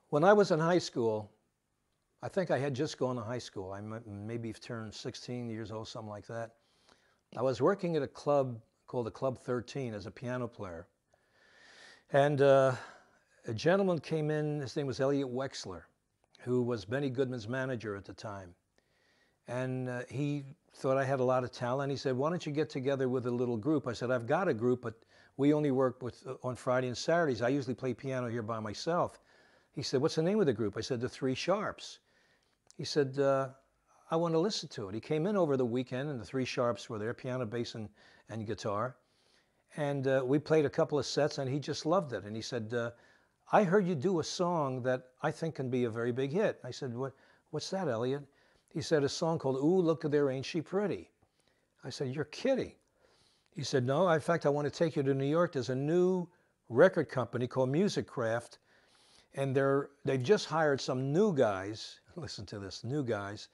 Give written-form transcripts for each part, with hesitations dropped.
When I was in high school, I think I had just gone to high school. I maybe turned 16 years old, something like that. I was working at a club called the Club 13 as a piano player. And a gentleman came in, his name was Elliot Wexler, who was Benny Goodman's manager at the time. And he thought I had a lot of talent. He said, why don't you get together with a little group? I said, I've got a group, but we only work on Friday and Saturdays. I usually play piano here by myself. He said, what's the name of the group? I said, the Three Sharps. He said, I want to listen to it. He came in over the weekend, and the Three Sharps were there, piano, bass, and guitar. And we played a couple of sets, and he just loved it. And he said, I heard you do a song that I think can be a very big hit. I said, what's that, Elliot? He said, a song called Ooh, Look There, Ain't She Pretty? I said, you're kidding. He said, no, in fact, I want to take you to New York. There's a new record company called Music Craft, and they've just hired some new guys. Listen to this, new guys.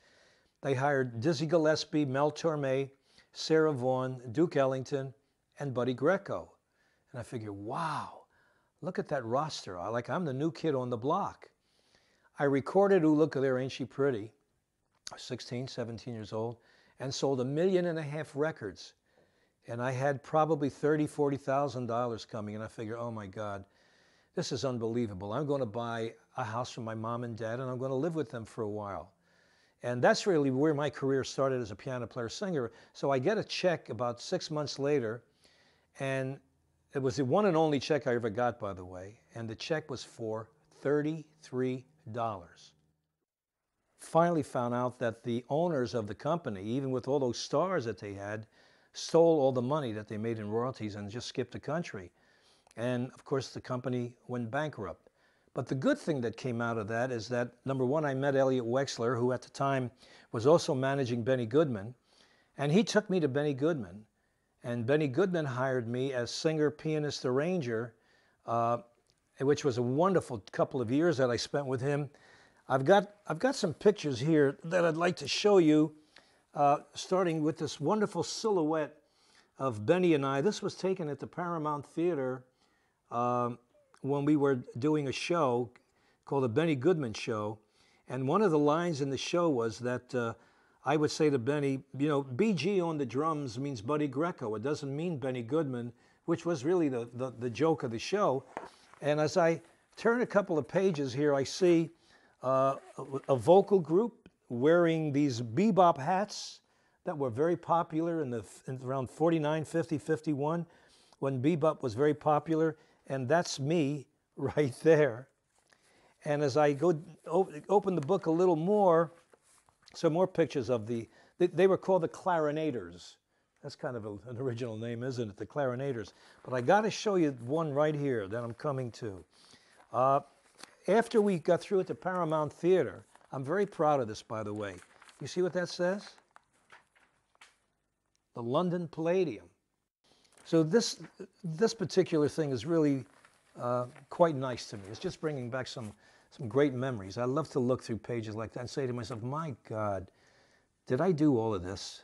They hired Dizzy Gillespie, Mel Torme, Sarah Vaughan, Duke Ellington, and Buddy Greco. And I figured, wow, look at that roster. I'm the new kid on the block. I recorded Ooh, Look There, Ain't She Pretty? I was 16, 17 years old, and sold 1.5 million records. And I had probably $30,000, $40,000 coming, and I figured, oh my God, this is unbelievable. I'm going to buy a house for my mom and dad, and I'm going to live with them for a while. And that's really where my career started as a piano player singer. So I get a check about 6 months later, and it was the one and only check I ever got, by the way, and the check was for $33. Finally found out that the owners of the company, even with all those stars that they had, stole all the money that they made in royalties and just skipped the country. And of course, the company went bankrupt. But the good thing that came out of that is that, number one, I met Elliot Wexler, who at the time was also managing Benny Goodman, and he took me to Benny Goodman. And Benny Goodman hired me as singer, pianist, arranger, which was a wonderful couple of years that I spent with him. I've got some pictures here that I'd like to show you, starting with this wonderful silhouette of Benny and I. This was taken at the Paramount Theater when we were doing a show called the Benny Goodman Show. And one of the lines in the show was that I would say to Benny, you know, BG on the drums means Buddy Greco. It doesn't mean Benny Goodman, which was really the joke of the show. And as I turn a couple of pages here, I see a vocal group wearing these bebop hats that were very popular in around 49, 50, 51, when bebop was very popular. And that's me right there. And as I go open the book a little more, some more pictures of they were called the Clarinators. That's kind of an original name, isn't it? The Clarinators. But I got to show you one right here that I'm coming to. After we got through at the Paramount Theater, I'm very proud of this, by the way. You see what that says? The London Palladium. So this particular thing is really quite nice to me. It's just bringing back some great memories. I love to look through pages like that and say to myself, my God, did I do all of this?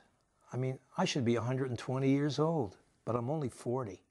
I mean, I should be 120 years old, but I'm only 40.